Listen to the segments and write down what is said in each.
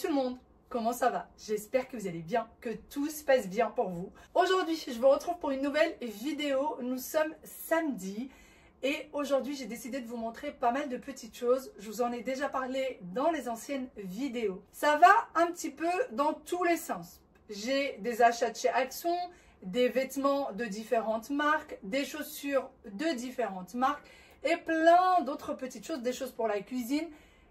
tout le monde, comment ça va? J'espère que vous allez bien, que tout se passe bien pour vous. Aujourd'hui, je vous retrouve pour une nouvelle vidéo. Nous sommes samedi et aujourd'hui, j'ai décidé de vous montrer pas mal de petites choses. Je vous en ai déjà parlé dans les anciennes vidéos. Ça va un petit peu dans tous les sens. J'ai des achats de chez Action, des vêtements de différentes marques, des chaussures de différentes marques et plein d'autres petites choses, des choses pour la cuisine.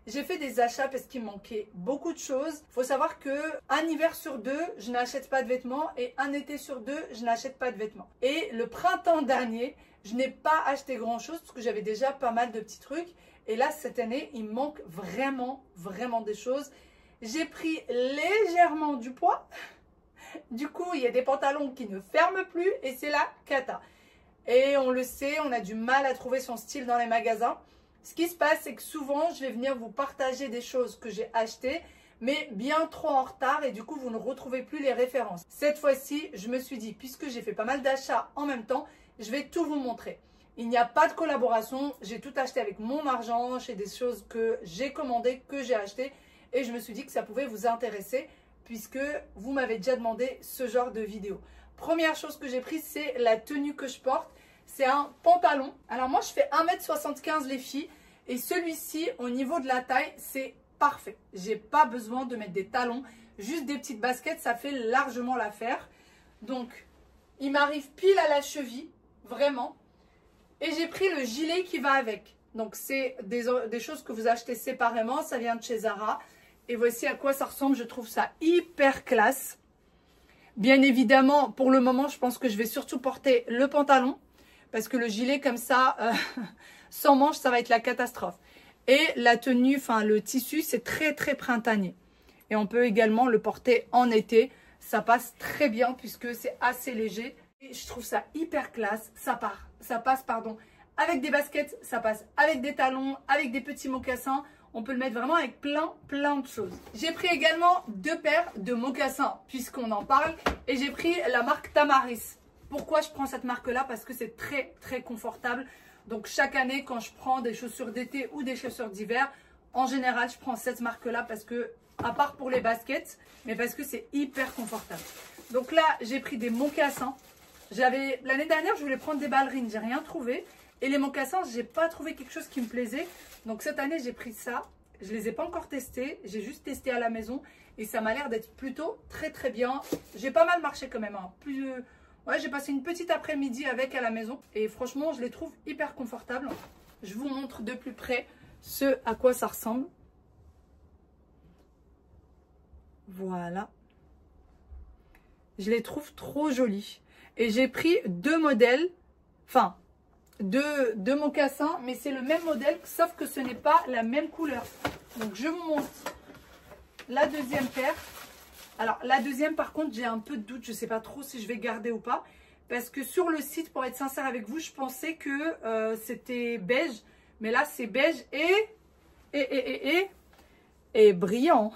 J'ai fait des achats parce qu'il manquait beaucoup de choses. Il faut savoir que un hiver sur deux, je n'achète pas de vêtements et un été sur deux, je n'achète pas de vêtements. Et le printemps dernier, je n'ai pas acheté grand chose parce que j'avais déjà pas mal de petits trucs. Et là, cette année, il me manque vraiment des choses. J'ai pris légèrement du poids. Du coup, il y a des pantalons qui ne ferment plus et c'est la cata. Et on le sait, on a du mal à trouver son style dans les magasins. Ce qui se passe, c'est que souvent, je vais venir vous partager des choses que j'ai achetées, mais bien trop en retard et du coup, vous ne retrouvez plus les références. Cette fois-ci, je me suis dit, puisque j'ai fait pas mal d'achats en même temps, je vais tout vous montrer. Il n'y a pas de collaboration, j'ai tout acheté avec mon argent, chez des choses que j'ai commandées, que j'ai achetées et je me suis dit que ça pouvait vous intéresser puisque vous m'avez déjà demandé ce genre de vidéo. Première chose que j'ai prise, c'est la tenue que je porte. C'est un pantalon. Alors moi, je fais 1m75 les filles. Et celui-ci, au niveau de la taille, c'est parfait. J'ai pas besoin de mettre des talons. Juste des petites baskets, ça fait largement l'affaire. Donc, il m'arrive pile à la cheville, vraiment. Et j'ai pris le gilet qui va avec. Donc, c'est des choses que vous achetez séparément. Ça vient de chez Zara. Et voici à quoi ça ressemble. Je trouve ça hyper classe. Bien évidemment, pour le moment, je pense que je vais surtout porter le pantalon. Parce que le gilet comme ça, sans manches, ça va être la catastrophe. Et la tenue, enfin le tissu, c'est très printanier. Et on peut également le porter en été. Ça passe très bien puisque c'est assez léger. Et je trouve ça hyper classe. Ça passe avec des baskets, ça passe avec des talons, avec des petits mocassins. On peut le mettre vraiment avec plein de choses. J'ai pris également 2 paires de mocassins puisqu'on en parle. Et j'ai pris la marque Tamaris. Pourquoi je prends cette marque-là? Parce que c'est très confortable. Donc chaque année, quand je prends des chaussures d'été ou des chaussures d'hiver, en général, je prends cette marque-là parce que, à part pour les baskets, mais parce que c'est hyper confortable. Donc là, j'ai pris des mocassins. L'année dernière, je voulais prendre des ballerines, j'ai rien trouvé. Et les mocassins, j'ai pas trouvé quelque chose qui me plaisait. Donc cette année, j'ai pris ça. Je les ai pas encore testés, j'ai juste testé à la maison et ça m'a l'air d'être plutôt très bien. J'ai pas mal marché quand même, hein. Ouais, j'ai passé une petite après-midi avec à la maison et franchement, je les trouve hyper confortables. Je vous montre de plus près ce à quoi ça ressemble. Voilà. Je les trouve trop jolis. Et j'ai pris 2 modèles, enfin, deux mocassins, mais c'est le même modèle, sauf que ce n'est pas la même couleur. Donc, je vous montre la deuxième paire. Alors, la deuxième, par contre, j'ai un peu de doute. Je ne sais pas trop si je vais garder ou pas. Parce que sur le site, pour être sincère avec vous, je pensais que c'était beige. Mais là, c'est beige et brillant.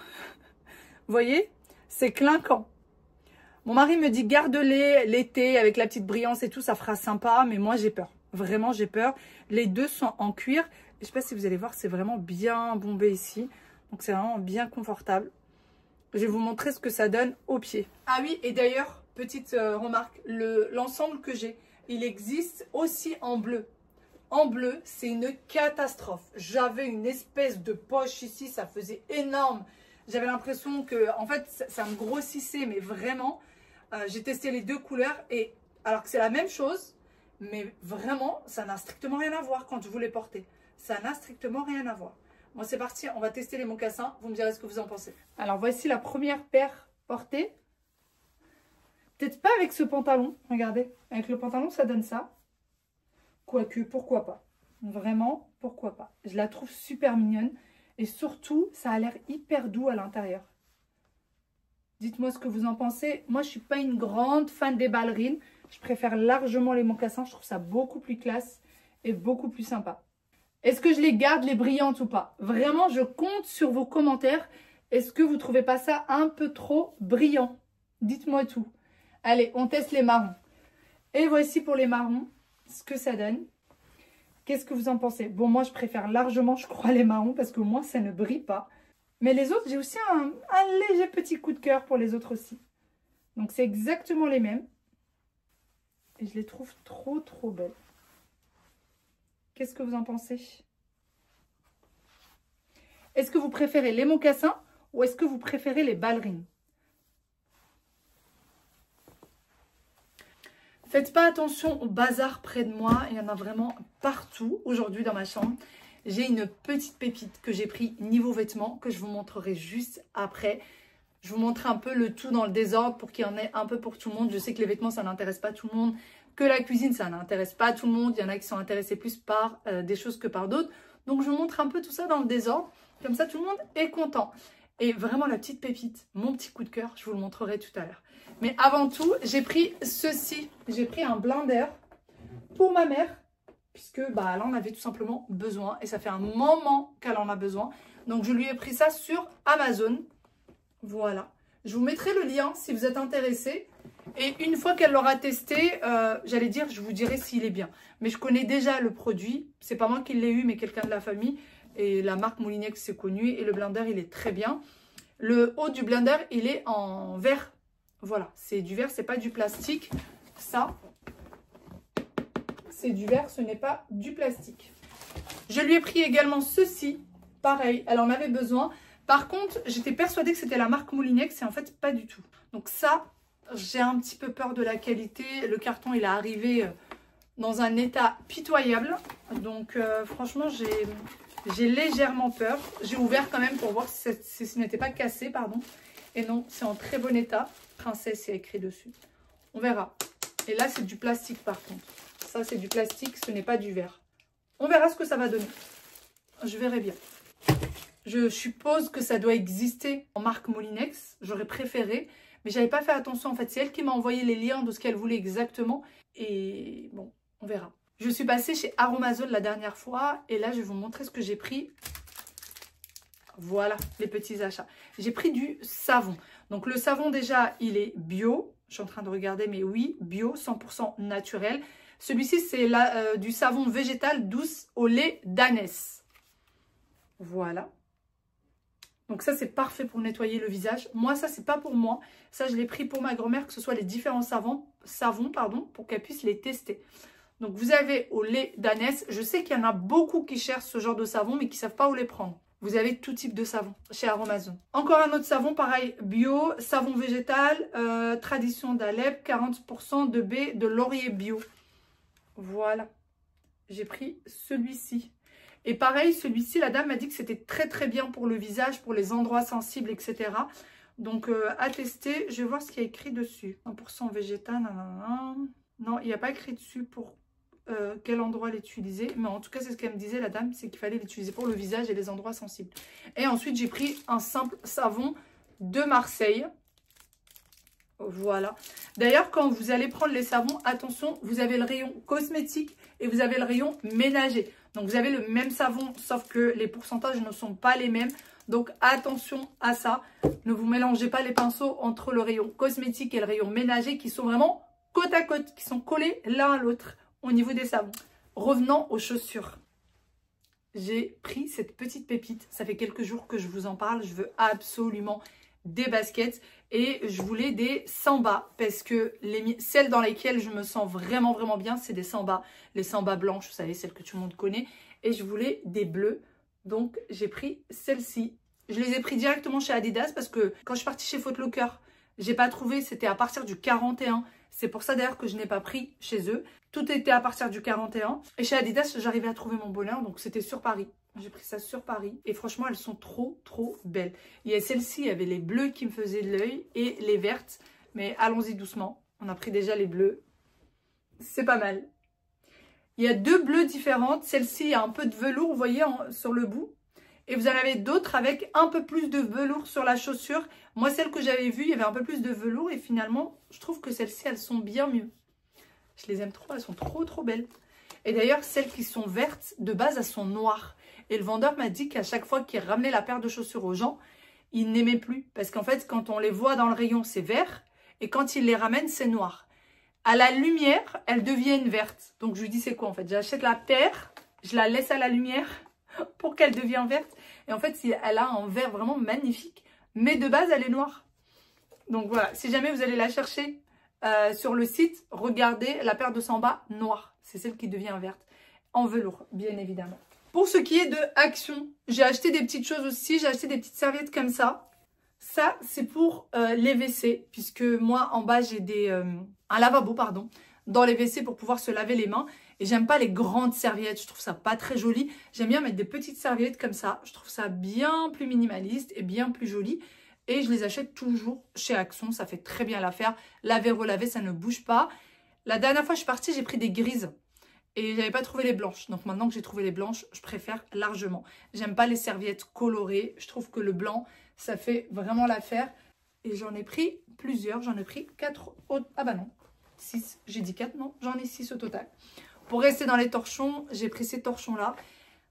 Vous voyez? C'est clinquant. Mon mari me dit, garde-les l'été avec la petite brillance et tout. Ça fera sympa. Mais moi, j'ai peur. Vraiment, j'ai peur. Les deux sont en cuir. Je ne sais pas si vous allez voir, c'est vraiment bien bombé ici. Donc, c'est vraiment bien confortable. Je vais vous montrer ce que ça donne au pied. Ah oui, et d'ailleurs, petite remarque, l'ensemble que j'ai, il existe aussi en bleu. En bleu, c'est une catastrophe. J'avais une espèce de poche ici, ça faisait énorme. J'avais l'impression que, en fait, ça me grossissait, mais vraiment. J'ai testé les 2 couleurs, et alors que c'est la même chose, mais vraiment, ça n'a strictement rien à voir quand je vous les portez. Ça n'a strictement rien à voir. Bon, c'est parti, on va tester les mocassins. Vous me direz ce que vous en pensez. Alors, voici la première paire portée. Peut-être pas avec ce pantalon. Regardez, avec le pantalon, ça donne ça. Quoique, pourquoi pas. Vraiment, pourquoi pas. Je la trouve super mignonne. Et surtout, ça a l'air hyper doux à l'intérieur. Dites-moi ce que vous en pensez. Moi, je ne suis pas une grande fan des ballerines. Je préfère largement les mocassins. Je trouve ça beaucoup plus classe et beaucoup plus sympa. Est-ce que je les garde, les brillantes ou pas? Vraiment, je compte sur vos commentaires. Est-ce que vous ne trouvez pas ça un peu trop brillant? Dites-moi tout. Allez, on teste les marrons. Et voici pour les marrons, ce que ça donne. Qu'est-ce que vous en pensez? Bon, moi, je préfère largement, je crois, les marrons parce que moi, ça ne brille pas. Mais les autres, j'ai aussi un léger petit coup de cœur pour les autres aussi. Donc c'est exactement les mêmes. Et je les trouve trop trop belles. Qu'est-ce que vous en pensez? Est-ce que vous préférez les mocassins ou est-ce que vous préférez les ballerines? Faites pas attention au bazar près de moi. Il y en a vraiment partout aujourd'hui dans ma chambre. J'ai une petite pépite que j'ai pris niveau vêtements que je vous montrerai juste après. Je vous montre un peu le tout dans le désordre pour qu'il y en ait un peu pour tout le monde. Je sais que les vêtements, ça n'intéresse pas tout le monde. Que la cuisine, ça n'intéresse pas tout le monde. Il y en a qui sont intéressés plus par des choses que par d'autres. Donc, je vous montre un peu tout ça dans le désordre. Comme ça, tout le monde est content. Et vraiment, la petite pépite, mon petit coup de cœur, je vous le montrerai tout à l'heure. Mais avant tout, j'ai pris ceci. J'ai pris un blender pour ma mère. Puisque bah, elle en avait tout simplement besoin. Et ça fait un moment qu'elle en a besoin. Donc, je lui ai pris ça sur Amazon. Voilà. Je vous mettrai le lien si vous êtes intéressés. Et une fois qu'elle l'aura testé, j'allais dire, je vous dirai s'il est bien. Mais je connais déjà le produit. C'est pas moi qui l'ai eu, mais quelqu'un de la famille. Et la marque Moulinex, c'est connu. Et le blender, il est très bien. Le haut du blender, il est en verre. Voilà. C'est du verre, c'est pas du plastique. Ça, c'est du verre, ce n'est pas du plastique. Je lui ai pris également ceci. Pareil, elle en avait besoin. Par contre, j'étais persuadée que c'était la marque Moulinex et en fait, pas du tout. Donc ça, j'ai un petit peu peur de la qualité. Le carton, il est arrivé dans un état pitoyable. Donc franchement, j'ai légèrement peur. J'ai ouvert quand même pour voir si ce n'était pas cassé, pardon. Et non, c'est en très bon état. Princesse, c'est écrit dessus. On verra. Et là, c'est du plastique par contre. Ça, c'est du plastique, ce n'est pas du verre. On verra ce que ça va donner. Je verrai bien. Je suppose que ça doit exister en marque Moulinex. J'aurais préféré. Mais j'avais pas fait attention. En fait, c'est elle qui m'a envoyé les liens de ce qu'elle voulait exactement. Et bon, on verra. Je suis passée chez Aromazone la dernière fois. Et là, je vais vous montrer ce que j'ai pris. Voilà, les petits achats. J'ai pris du savon. Donc, le savon, déjà, il est bio. Je suis en train de regarder, mais oui, bio, 100% naturel. Celui-ci, c'est du savon végétal douce au lait d'ânesse. Voilà. Donc ça, c'est parfait pour nettoyer le visage. Moi, ça, c'est pas pour moi. Ça, je l'ai pris pour ma grand-mère, que ce soit les différents savons, pour qu'elle puisse les tester. Donc, vous avez au lait d'ânesse. Je sais qu'il y en a beaucoup qui cherchent ce genre de savon, mais qui ne savent pas où les prendre. Vous avez tout type de savon chez Aromazone. Encore un autre savon, pareil, bio, savon végétal, tradition d'Alep, 40% de baie de laurier bio. Voilà. J'ai pris celui-ci. Et pareil, celui-ci, la dame m'a dit que c'était très très bien pour le visage, pour les endroits sensibles, etc. Donc, à tester. Je vais voir ce qu'il y a écrit dessus. 1% végétal, nanana. Non, il n'y a pas écrit dessus pour quel endroit l'utiliser. Mais en tout cas, c'est ce qu'elle me disait, la dame, c'est qu'il fallait l'utiliser pour le visage et les endroits sensibles. Et ensuite, j'ai pris un simple savon de Marseille. Voilà. D'ailleurs, quand vous allez prendre les savons, attention, vous avez le rayon cosmétique et vous avez le rayon ménager. Donc, vous avez le même savon, sauf que les pourcentages ne sont pas les mêmes. Donc, attention à ça. Ne vous mélangez pas les pinceaux entre le rayon cosmétique et le rayon ménager qui sont vraiment côte à côte, qui sont collés l'un à l'autre au niveau des savons. Revenons aux chaussures. J'ai pris cette petite pépite. Ça fait quelques jours que je vous en parle. Je veux absolument des baskets et je voulais des Samba parce que celles dans lesquelles je me sens vraiment vraiment bien, c'est des Samba. Les Samba blanches, vous savez, celles que tout le monde connaît. Et je voulais des bleus. Donc, j'ai pris celle-ci. Je les ai pris directement chez Adidas parce que quand je suis partie chez Footlocker, j'ai pas trouvé, c'était à partir du 41. C'est pour ça d'ailleurs que je n'ai pas pris chez eux. Tout était à partir du 41. Et chez Adidas, j'arrivais à trouver mon bonheur. Donc, c'était sur Paris. J'ai pris ça sur Paris. Et franchement, elles sont trop, trop belles. Il y a celle-ci, il y avait les bleus qui me faisaient de l'œil et les vertes. Mais allons-y doucement. On a pris déjà les bleus. C'est pas mal. Il y a deux bleues différentes. Celle-ci, il y a un peu de velours, vous voyez, sur le bout. Et vous en avez d'autres avec un peu plus de velours sur la chaussure. Moi, celle que j'avais vue, il y avait un peu plus de velours. Et finalement, je trouve que celles-ci, elles sont bien mieux. Je les aime trop. Elles sont trop, trop belles. Et d'ailleurs, celles qui sont vertes, de base, elles sont noires. Et le vendeur m'a dit qu'à chaque fois qu'il ramenait la paire de chaussures aux gens, il n'aimait plus. Parce qu'en fait, quand on les voit dans le rayon, c'est vert. Et quand il les ramène, c'est noir. À la lumière, elles deviennent vertes. Donc, je lui dis, c'est quoi en fait? J'achète la paire, je la laisse à la lumière. pour qu'elle devienne verte. Et en fait, elle a un vert vraiment magnifique. Mais de base, elle est noire. Donc voilà, si jamais vous allez la chercher sur le site, regardez la paire de samba noire. C'est celle qui devient verte. En velours, bien évidemment. Pour ce qui est de Action, j'ai acheté des petites choses aussi. J'ai acheté des petites serviettes comme ça. Ça, c'est pour les WC. Puisque moi, en bas, j'ai un lavabo, pardon, dans les WC pour pouvoir se laver les mains. Et j'aime pas les grandes serviettes. Je trouve ça pas très joli. J'aime bien mettre des petites serviettes comme ça. Je trouve ça bien plus minimaliste et bien plus joli. Et je les achète toujours chez Action. Ça fait très bien l'affaire. Laver, relaver, ça ne bouge pas. La dernière fois, je suis partie, j'ai pris des grises. Et j'avais pas trouvé les blanches. Donc maintenant que j'ai trouvé les blanches, je préfère largement. J'aime pas les serviettes colorées. Je trouve que le blanc, ça fait vraiment l'affaire. Et j'en ai pris plusieurs. J'en ai pris 4 autres. Ah bah non, 6. J'ai dit 4, non. J'en ai 6 au total. Pour rester dans les torchons, j'ai pris ces torchons-là.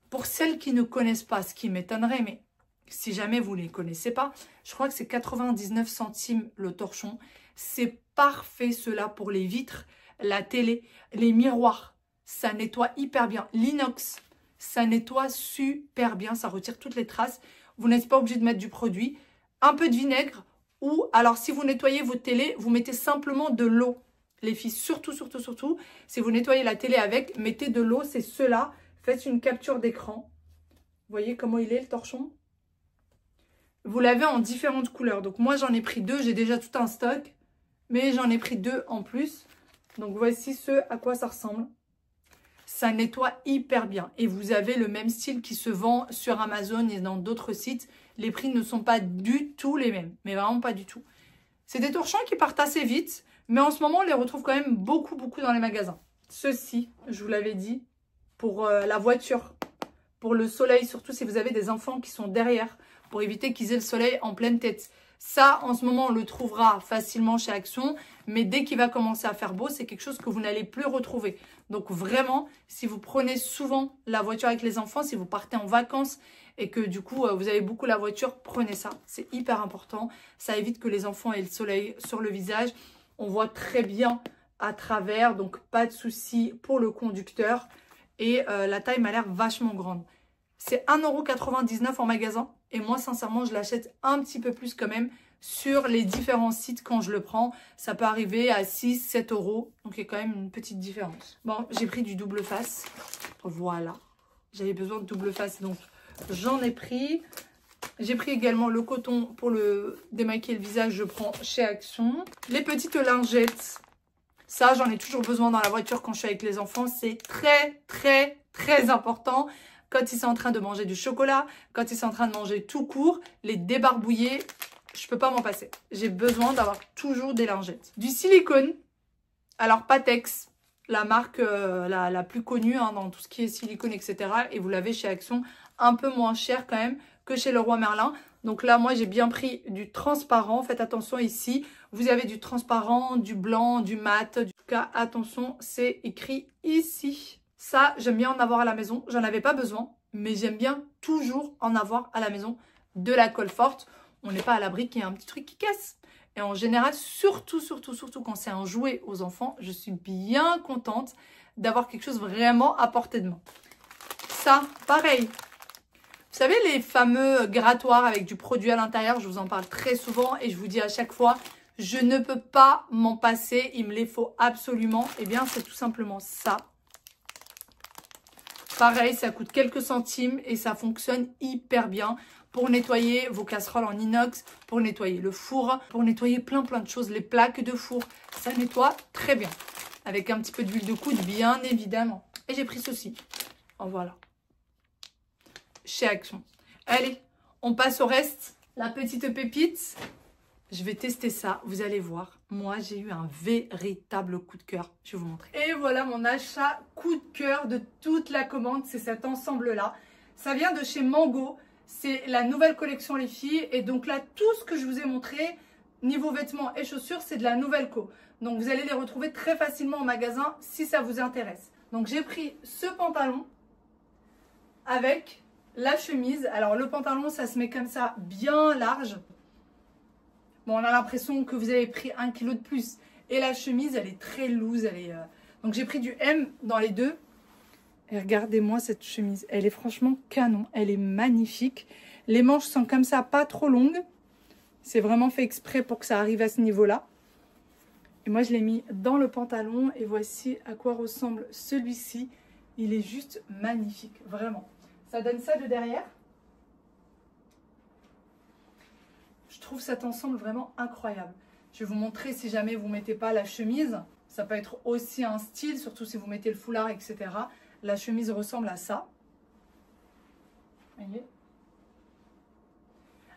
Pour celles qui ne connaissent pas, ce qui m'étonnerait, mais si jamais vous ne les connaissez pas, je crois que c'est 99 centimes le torchon. C'est parfait cela pour les vitres, la télé, les miroirs. Ça nettoie hyper bien. L'inox, ça nettoie super bien. Ça retire toutes les traces. Vous n'êtes pas obligé de mettre du produit. Un peu de vinaigre. Ou alors si vous nettoyez votre télé, vous mettez simplement de l'eau. Les filles, surtout, si vous nettoyez la télé avec, mettez de l'eau. C'est cela. Faites une capture d'écran. Vous voyez comment il est le torchon? Vous l'avez en différentes couleurs. Donc moi, j'en ai pris 2. J'ai déjà tout un stock. Mais j'en ai pris 2 en plus. Donc voici ce à quoi ça ressemble. Ça nettoie hyper bien. Et vous avez le même style qui se vend sur Amazon et dans d'autres sites. Les prix ne sont pas du tout les mêmes. Mais vraiment pas du tout. C'est des torchons qui partent assez vite. Mais en ce moment, on les retrouve quand même beaucoup dans les magasins. Ceci, je vous l'avais dit, pour la voiture. Pour le soleil, surtout si vous avez des enfants qui sont derrière. Pour éviter qu'ils aient le soleil en pleine tête. Ça, en ce moment, on le trouvera facilement chez Action. Mais dès qu'il va commencer à faire beau, c'est quelque chose que vous n'allez plus retrouver. Donc vraiment, si vous prenez souvent la voiture avec les enfants, si vous partez en vacances et que du coup, vous avez beaucoup la voiture, prenez ça. C'est hyper important. Ça évite que les enfants aient le soleil sur le visage. On voit très bien à travers, donc pas de souci pour le conducteur. Et la taille m'a l'air vachement grande. C'est 1,99 € en magasin. Et moi, sincèrement, je l'achète un petit peu plus quand même sur les différents sites quand je le prends. Ça peut arriver à 6-7 €. Donc, il y a quand même une petite différence. Bon, j'ai pris du double face. Voilà. J'avais besoin de double face, donc j'en ai pris. J'ai pris également le coton pour le démaquiller le visage. Je prends chez Action. Les petites lingettes. Ça, j'en ai toujours besoin dans la voiture quand je suis avec les enfants. C'est très important. Quand ils sont en train de manger du chocolat, quand ils sont en train de manger tout court, les débarbouiller, je ne peux pas m'en passer. J'ai besoin d'avoir toujours des lingettes. Du silicone, alors Patex, la marque la plus connue hein, dans tout ce qui est silicone, etc. Et vous l'avez chez Action, un peu moins cher quand même que chez Leroy Merlin. Donc là, moi, j'ai bien pris du transparent. Faites attention ici, vous avez du transparent, du blanc, du mat. En tout cas, attention, c'est écrit ici. Ça, j'aime bien en avoir à la maison. J'en avais pas besoin, mais j'aime bien toujours en avoir à la maison de la colle forte. On n'est pas à l'abri qu'il y ait un petit truc qui casse. Et en général, surtout quand c'est un jouet aux enfants, je suis bien contente d'avoir quelque chose vraiment à portée de main. Ça, pareil. Vous savez, les fameux grattoirs avec du produit à l'intérieur, je vous en parle très souvent et je vous dis à chaque fois, je ne peux pas m'en passer, il me les faut absolument. Eh bien, c'est tout simplement ça. Pareil, ça coûte quelques centimes et ça fonctionne hyper bien pour nettoyer vos casseroles en inox, pour nettoyer le four, pour nettoyer plein de choses, les plaques de four. Ça nettoie très bien. Avec un petit peu d'huile de coude, bien évidemment. Et j'ai pris ceci. En voilà. Chez Action. Allez, on passe au reste. La petite pépite. Je vais tester ça, vous allez voir. Moi, j'ai eu un véritable coup de cœur. Je vais vous montrer. Et voilà mon achat coup de cœur de toute la commande. C'est cet ensemble-là. Ça vient de chez Mango. C'est la nouvelle collection les filles. Et donc là, tout ce que je vous ai montré, niveau vêtements et chaussures, c'est de la nouvelle co. Donc vous allez les retrouver très facilement en magasin si ça vous intéresse. Donc j'ai pris ce pantalon avec la chemise. Alors le pantalon, ça se met comme ça, bien large. Bon, on a l'impression que vous avez pris 1 kg de plus. Et la chemise, elle est très loose. Donc, j'ai pris du M dans les deux. Et regardez-moi cette chemise. Elle est franchement canon. Elle est magnifique. Les manches sont comme ça, pas trop longues. C'est vraiment fait exprès pour que ça arrive à ce niveau-là. Et moi, je l'ai mis dans le pantalon. Et voici à quoi ressemble celui-ci. Il est juste magnifique, vraiment. Ça donne ça de derrière. Je trouve cet ensemble vraiment incroyable. Je vais vous montrer si jamais vous ne mettez pas la chemise. Ça peut être aussi un style, surtout si vous mettez le foulard, etc. La chemise ressemble à ça. Vous voyez ?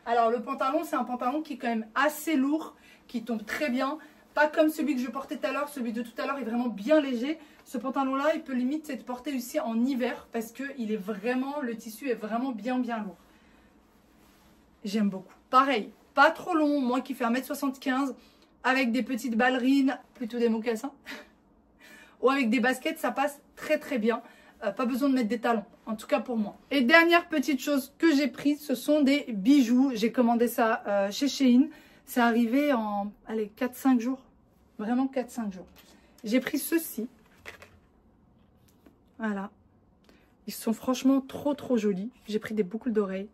Alors, le pantalon, c'est un pantalon qui est quand même assez lourd, qui tombe très bien. Pas comme celui que je portais tout à l'heure. Celui de tout à l'heure est vraiment bien léger. Ce pantalon-là, il peut limite être porté aussi en hiver parce que le tissu est vraiment bien lourd. J'aime beaucoup. Pareil, pas trop long. Moi qui fais 1m75 avec des petites ballerines, plutôt des mocassins. Ou avec des baskets, ça passe très bien. Pas besoin de mettre des talons, en tout cas pour moi. Et dernière petite chose que j'ai prise, ce sont des bijoux. J'ai commandé ça chez Shein. C'est arrivé en 4-5 jours. Vraiment 4-5 jours. J'ai pris ceux-ci. Voilà. Ils sont franchement trop jolis. J'ai pris des boucles d'oreilles.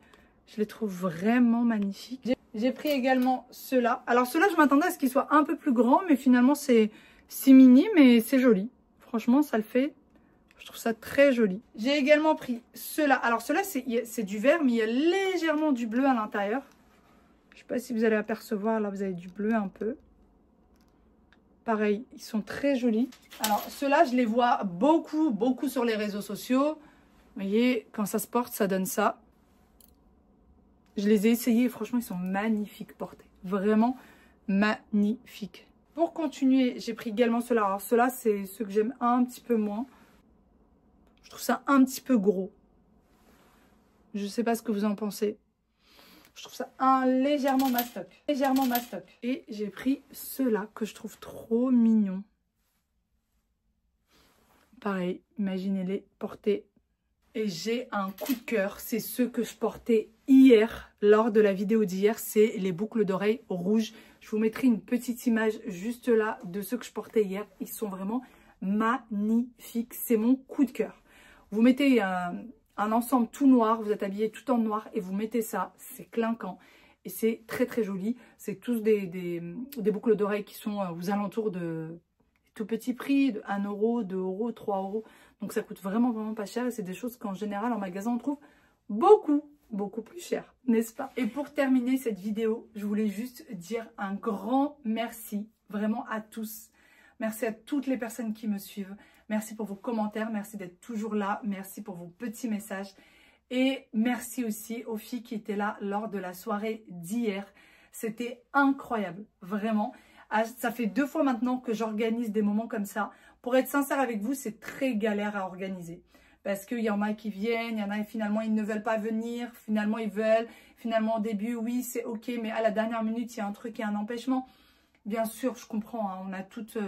Je les trouve vraiment magnifiques. J'ai pris également ceux-là. Alors ceux-là, je m'attendais à ce qu'ils soient un peu plus grands. Mais finalement, c'est mini, mais c'est joli. Franchement, ça le fait. Je trouve ça très joli. J'ai également pris ceux-là. Alors ceux-là, c'est du vert, mais il y a légèrement du bleu à l'intérieur. Je ne sais pas si vous allez apercevoir. Là, vous avez du bleu un peu. Pareil, ils sont très jolis. Alors ceux-là, je les vois beaucoup sur les réseaux sociaux. Vous voyez, quand ça se porte, ça donne ça. Je les ai essayés et franchement, ils sont magnifiques portés. Vraiment magnifiques. Pour continuer, j'ai pris également ceux-là. Alors ceux-là, c'est ceux que j'aime un petit peu moins. Je trouve ça un petit peu gros. Je ne sais pas ce que vous en pensez. Je trouve ça légèrement mastoc. Légèrement mastoc. Et j'ai pris ceux-là que je trouve trop mignons. Pareil, imaginez-les porter. Et j'ai un coup de cœur. C'est ceux que je portais hier, lors de la vidéo d'hier. C'est les boucles d'oreilles rouges. Je vous mettrai une petite image juste là de ceux que je portais hier. Ils sont vraiment magnifiques. C'est mon coup de cœur. Vous mettez un ensemble tout noir, vous êtes habillé tout en noir et vous mettez ça, c'est clinquant et c'est très joli. C'est tous des boucles d'oreilles qui sont aux alentours de tout petit prix, de 1 €, 2 €, 3 €. Donc ça coûte vraiment pas cher et c'est des choses qu'en général en magasin on trouve beaucoup plus cher, n'est-ce pas? Et pour terminer cette vidéo, je voulais juste dire un grand merci vraiment à tous. Merci à toutes les personnes qui me suivent. Merci pour vos commentaires, merci d'être toujours là, merci pour vos petits messages. Et merci aussi aux filles qui étaient là lors de la soirée d'hier. C'était incroyable, vraiment. Ça fait 2 fois maintenant que j'organise des moments comme ça. Pour être sincère avec vous, c'est très galère à organiser. Parce qu'il y en a qui viennent, il y en a finalement ils ne veulent pas venir, finalement ils veulent. Finalement au début, oui c'est ok, mais à la dernière minute, il y a un truc et un empêchement. Bien sûr, je comprends, hein, on a toutes...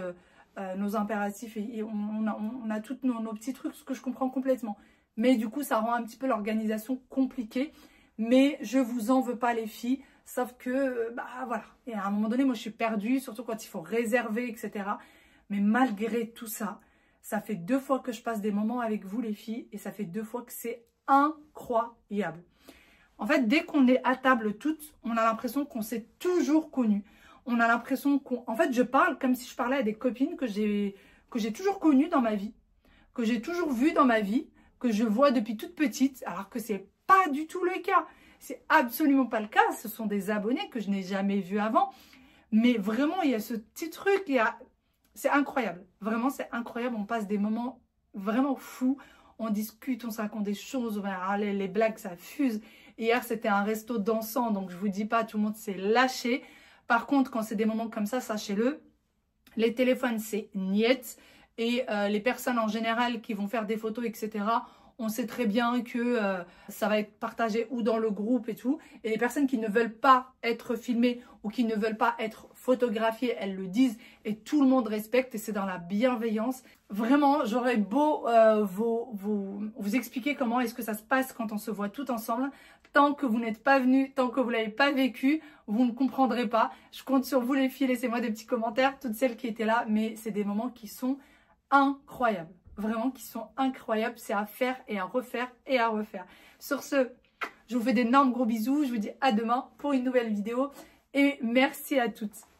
nos impératifs et on a tous nos petits trucs, ce que je comprends complètement. Mais du coup, ça rend un petit peu l'organisation compliquée. Mais je vous en veux pas les filles, sauf que, voilà. Et à un moment donné, moi je suis perdue, surtout quand il faut réserver, etc. Mais malgré tout ça, ça fait 2 fois que je passe des moments avec vous les filles et ça fait 2 fois que c'est incroyable. En fait, dès qu'on est à table toutes, on a l'impression qu'on s'est toujours connues. On a l'impression qu'on... En fait, je parle comme si je parlais à des copines que j'ai toujours connues dans ma vie, que j'ai toujours vues dans ma vie, que je vois depuis toute petite, alors que c'est pas du tout le cas. C'est absolument pas le cas. Ce sont des abonnés que je n'ai jamais vus avant. Mais vraiment, il y a ce petit truc, c'est incroyable. Vraiment, c'est incroyable. On passe des moments vraiment fous. On discute, on se raconte des choses. Les blagues, ça fuse. Hier, c'était un resto dansant, donc je vous dis pas, tout le monde s'est lâché. Par contre, quand c'est des moments comme ça, sachez-le, les téléphones, c'est niet. Et les personnes en général qui vont faire des photos, etc., on sait très bien que ça va être partagé ou dans le groupe et tout. Et les personnes qui ne veulent pas être filmées ou qui ne veulent pas être photographiées, elles le disent. Et tout le monde respecte et c'est dans la bienveillance. Vraiment, j'aurais beau vous expliquer comment est-ce que ça se passe quand on se voit tout ensemble. Tant que vous n'êtes pas venus, tant que vous ne l'avez pas vécu, vous ne comprendrez pas. Je compte sur vous les filles, laissez-moi des petits commentaires, toutes celles qui étaient là. Mais c'est des moments qui sont incroyables. vraiment qui sont incroyables. C'est à faire et à refaire et à refaire. Sur ce, je vous fais d'énormes gros bisous. Je vous dis à demain pour une nouvelle vidéo et merci à toutes.